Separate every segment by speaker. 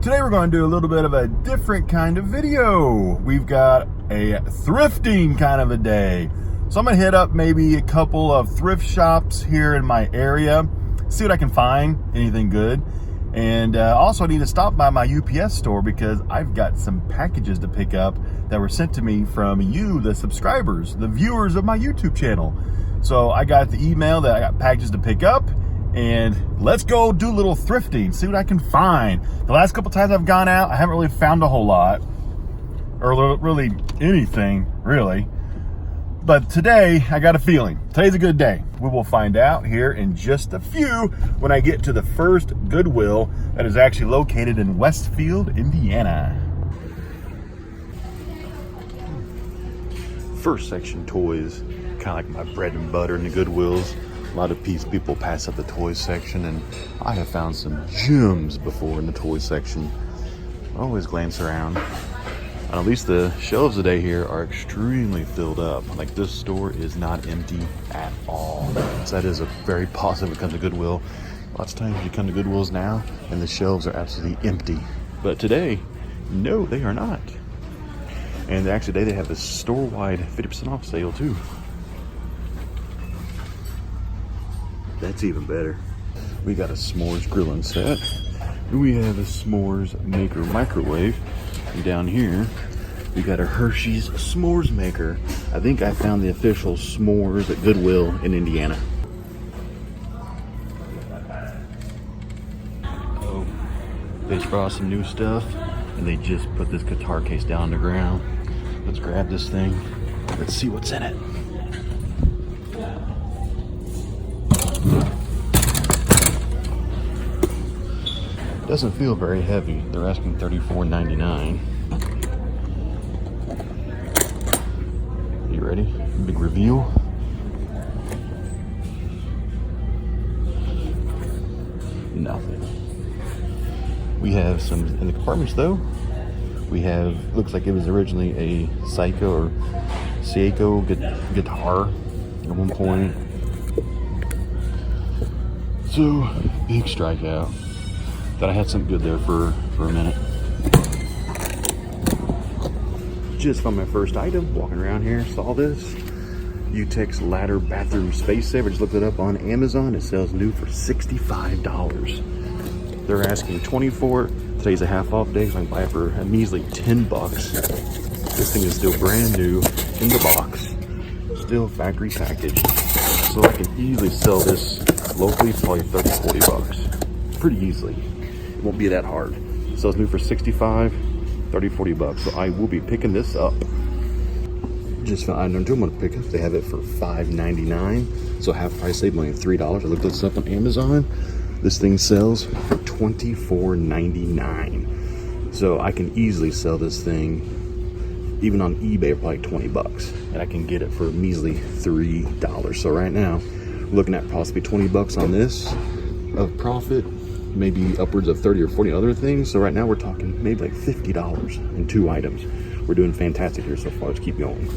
Speaker 1: Today we're going to do a little bit of a different kind of video. We've got a thrifting kind of a day. So I'm going to hit up maybe a couple of thrift shops here in my area, see what I can find, anything good. And also I need to stop by my UPS store because I've got some packages to pick up that were sent to me from you, the subscribers, the viewers of my YouTube channel. So I got the email that I got packages to pick up, and let's go do a little thrifting, see what I can find. The last couple times I've gone out, I haven't really found a whole lot, or really anything, really. But today, I got a feeling. Today's a good day. We will find out here in just a few when I get to the first Goodwill that is actually located in Westfield, Indiana. First section, toys. Kind of like my bread and butter in the Goodwills. A lot of people pass up the toys section, and I have found some gems before in the toys section. I always glance around. And at least the shelves today here are extremely filled up. Like, this store is not empty at all. So that is a very positive when it comes to Goodwill. Lots of times you come to Goodwills now and the shelves are absolutely empty. But today, no, they are not. And actually today they have this store-wide 50% off sale too. That's even better. We got a s'mores grilling set. We have a s'mores maker microwave. And down here, we got a Hershey's s'mores maker. I think I found the official s'mores at Goodwill in Indiana. Oh, they just brought some new stuff, and they just put this guitar case down on the ground. Let's grab this thing. Let's see what's in it. Doesn't feel very heavy. They're asking $34.99. You ready? Big reveal. Nothing. We have some in the compartments though. We have, looks like it was originally a Seiko or Seiko guitar at one point. So, big strikeout. Thought I had something good there for a minute. Just found my first item, walking around here, saw this. Utex ladder bathroom space saver, just looked it up on Amazon. It sells new for $65. They're asking $20 for it. Today's a half off day, so I can buy it for a measly $10. This thing is still brand new in the box, still factory packaged. So I can easily sell this locally for probably $30, $40. Pretty easily. It won't be that hard. Sells new for $65, $30, $40. So I will be picking this up. Just found item number 2 I'm gonna pick up. They have it for $5.99. So half price saved, only $3. I looked this up on Amazon. This thing sells for $24.99. So I can easily sell this thing even on eBay for like $20. And I can get it for a measly $3. So right now, looking at possibly $20 on this of profit. Maybe upwards of 30 or 40 other things. So right now we're talking maybe like $50 in 2 items. We're doing fantastic here so far. Let's keep going.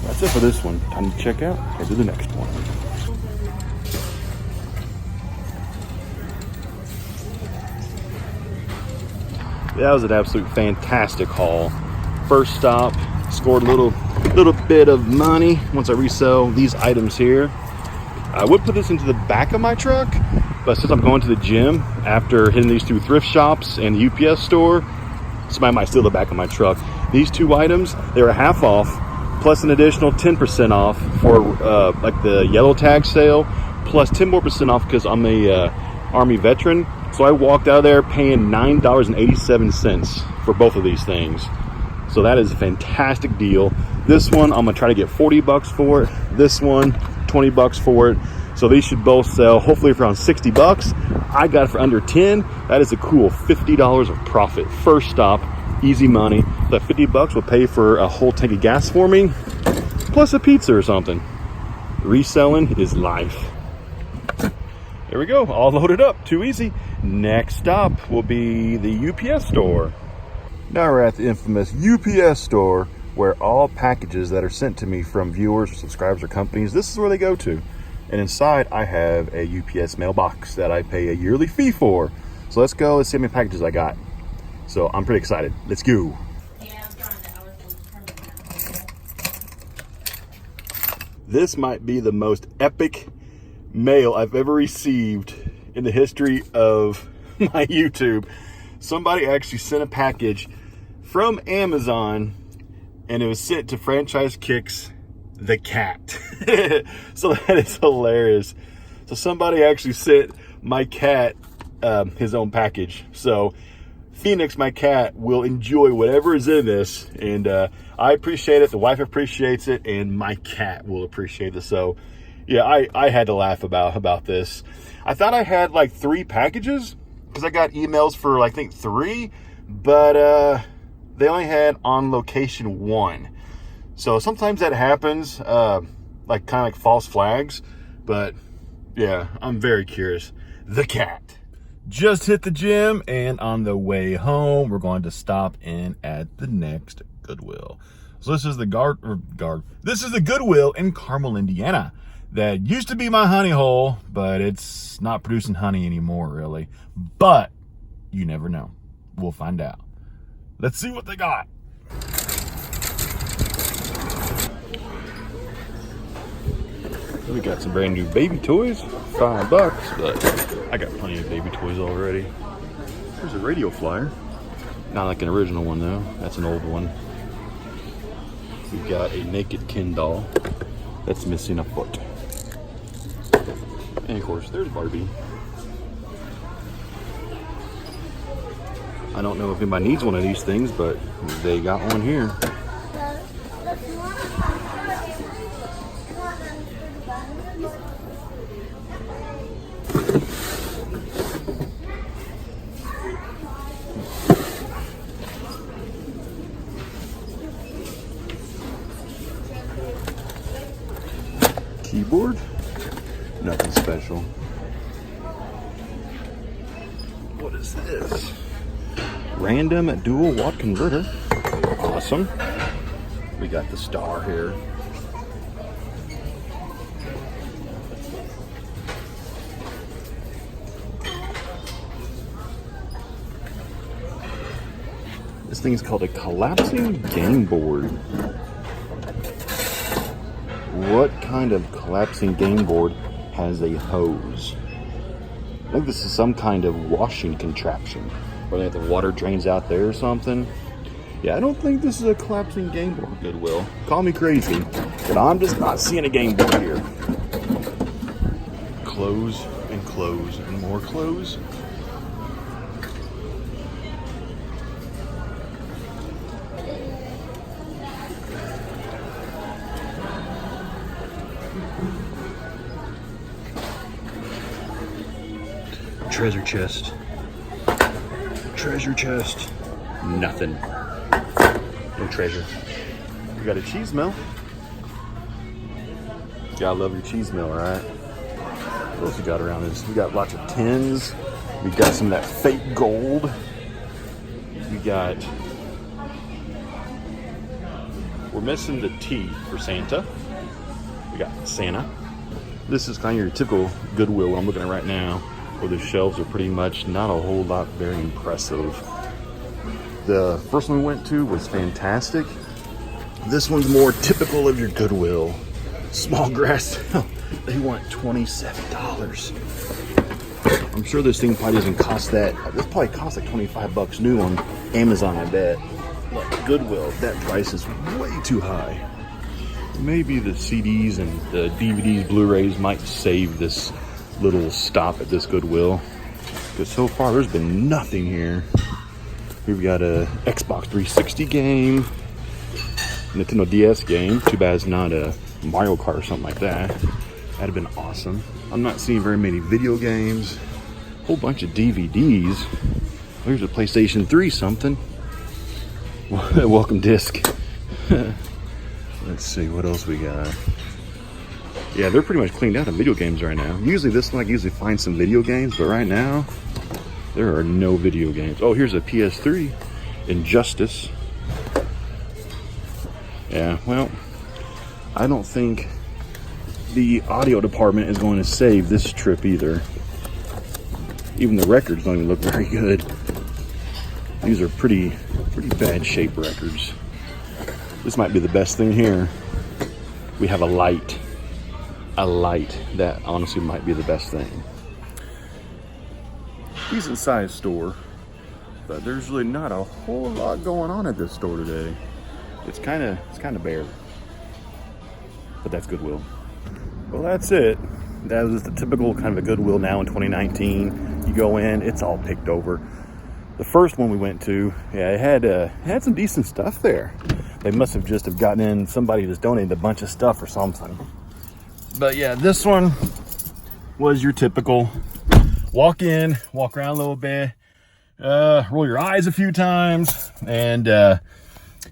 Speaker 1: That's it for this one. Time to check out. Head to the next one. That was an absolute fantastic haul. First stop, scored a little bit of money once I resell these items here. I would put this into the back of my truck, but since I'm going to the gym after hitting these 2 thrift shops and the UPS store, somebody might steal the back of my truck. These 2 items, they were half off, plus an additional 10% off for like the yellow tag sale, plus 10% more off because I'm a Army veteran. So I walked out of there paying $9.87 for both of these things. So that is a fantastic deal. This one, I'm gonna try to get $40 for it. This one, $20 for it. So these should both sell hopefully for around $60. I got it for under 10. That is a cool $50 of profit. First stop, easy money. That $50 will pay for a whole tank of gas for me, plus a pizza or something. Reselling is life. There we go, all loaded up, too easy. Next stop will be the UPS store. Now we're at the infamous UPS store, where all packages that are sent to me from viewers, subscribers, or companies, this is where they go to. And inside I have a UPS mailbox that I pay a yearly fee for. So let's go. Let's see how many packages I got. So I'm pretty excited. Let's go. This might be the most epic mail I've ever received in the history of my YouTube. Somebody actually sent a package from Amazon, and it was sent to Franchise Kicks the cat. So that is hilarious. So somebody actually sent my cat his own package. So Phoenix, my cat, will enjoy whatever is in this, and I appreciate it. The wife appreciates it, and my cat will appreciate it. So yeah, I had to laugh about this. I thought I had like 3 packages because I got emails for I think 3, but they only had on location 1. So sometimes that happens, like kind of like false flags. But yeah, I'm very curious. The cat. Just hit the gym, and on the way home, we're going to stop in at the next Goodwill. So this is the This is the Goodwill in Carmel, Indiana. That used to be my honey hole, but it's not producing honey anymore, really. But you never know. We'll find out. Let's see what they got. We got some brand new baby toys, $5, but I got plenty of baby toys already. There's a radio flyer. Not like an original one though, that's an old one. We've got a naked Ken doll that's missing a foot. And of course, there's Barbie. I don't know if anybody needs one of these things, but they got one here. Keyboard, nothing special. What is this? Random dual watt converter. Awesome. We got the star here. This thing is called a collapsing game board. What kind of collapsing game board has a hose? I think this is some kind of washing contraption. Where the water drains out there or something. Yeah, I don't think this is a collapsing game board, Goodwill. Call me crazy, but I'm just not seeing a game board here. Clothes and clothes and more clothes. Treasure chest. Treasure chest. Nothing. No treasure. We got a cheese mill. Gotta love your cheese mill, right? What else we got around this? We got lots of tins. We got some of that fake gold. We got... We're missing the T for Santa. We got Santa. This is kind of your typical Goodwill I'm looking at right now, where the shelves are pretty much not a whole lot very impressive. The first one we went to was fantastic. This one's more typical of your Goodwill. Small grass sale. They want $27. I'm sure this thing probably doesn't cost that. This probably costs like $25 new on Amazon, I bet. But Goodwill, that price is way too high. Maybe the CDs and the DVDs, Blu-rays might save this little stop at this Goodwill, because so far there's been nothing here. We've got a Xbox 360 game, Nintendo DS game. Too bad it's not a Mario Kart or something like that. That'd have been awesome. I'm not seeing very many video games. A whole bunch of DVDs. There's a PlayStation 3 something. Welcome disc. Let's see what else we got. Yeah, they're pretty much cleaned out of video games right now. Usually this one I usually find some video games, but right now there are no video games. Oh, here's a PS3, Injustice. Yeah, well, I don't think the audio department is going to save this trip either. Even the records don't even look very good. These are pretty bad shape records. This might be the best thing here. We have a light. A light. That honestly might be the best thing. Decent sized store, but there's really not a whole lot going on at this store today. It's kind of bare. But that's Goodwill. Well, that's it. That was the typical kind of a Goodwill now in 2019. You go in, it's all picked over. The first one we went to, yeah, it had some decent stuff there. They must have just have gotten in, somebody just donated a bunch of stuff or something. But yeah, this one was your typical walk in, walk around a little bit, roll your eyes a few times. And yeah,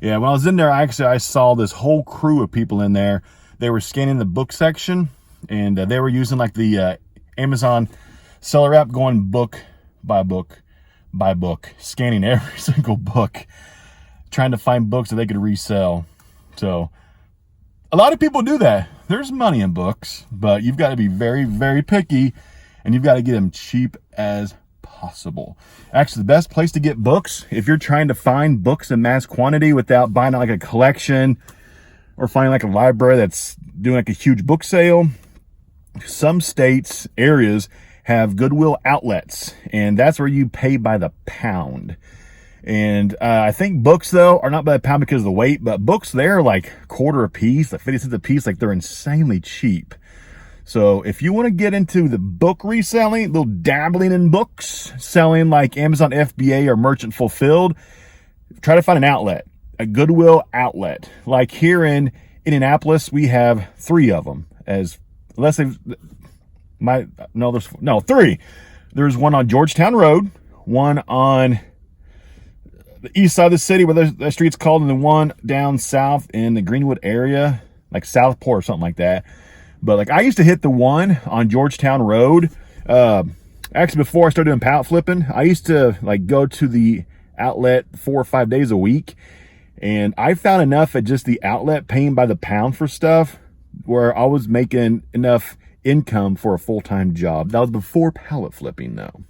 Speaker 1: when I was in there, I saw this whole crew of people in there. They were scanning the book section, and they were using like the Amazon seller app, going book by book by book, scanning every single book, trying to find books that they could resell. So a lot of people do that. There's money in books, but you've got to be very, very picky, and you've got to get them cheap as possible. Actually, the best place to get books, if you're trying to find books in mass quantity without buying like a collection or finding like a library that's doing like a huge book sale, some states, areas have Goodwill outlets, and that's where you pay by the pound. And I think books, though, are not by the pound because of the weight, but books there are like quarter a piece, like 50 cents a piece. Like, they're insanely cheap. So if you want to get into the book reselling, little dabbling in books, selling like Amazon FBA or Merchant Fulfilled, try to find an outlet, a Goodwill outlet. Like here in Indianapolis, we have 3 of them. Three. There's one on Georgetown Road, one on the east side of the city where the street's called, and then one down south in the Greenwood area, like Southport or something like that. But like, I used to hit the one on Georgetown Road. Actually, before I started doing pallet flipping, I used to like go to the outlet 4 or 5 days a week. And I found enough at just the outlet paying by the pound for stuff where I was making enough income for a full-time job. That was before pallet flipping though.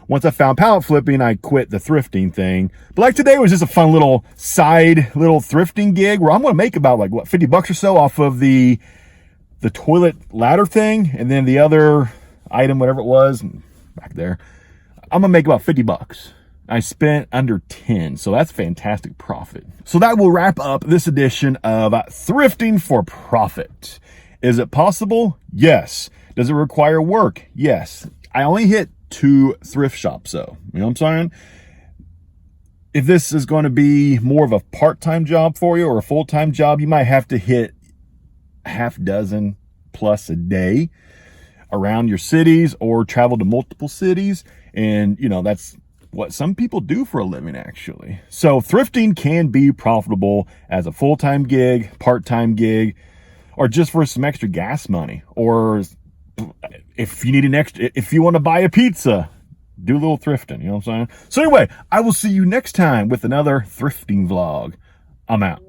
Speaker 1: Once I found pallet flipping, I quit the thrifting thing. But like today was just a fun little side little thrifting gig where I'm going to make about like, what, $50 or so off of the toilet ladder thing. And then the other item, whatever it was back there, I'm going to make about $50. I spent under 10, so that's fantastic profit. So that will wrap up this edition of Thrifting for Profit. Is it possible? Yes. Does it require work? Yes. I only hit 2 thrift shops though. You know what I'm saying? If this is going to be more of a part-time job for you or a full-time job, you might have to hit half dozen plus a day around your cities or travel to multiple cities. And, you know, that's what some people do for a living, actually. So thrifting can be profitable as a full-time gig, part-time gig, or just for some extra gas money. Or if you need if you want to buy a pizza, do a little thrifting, you know what I'm saying? So anyway, I will see you next time with another thrifting vlog. I'm out.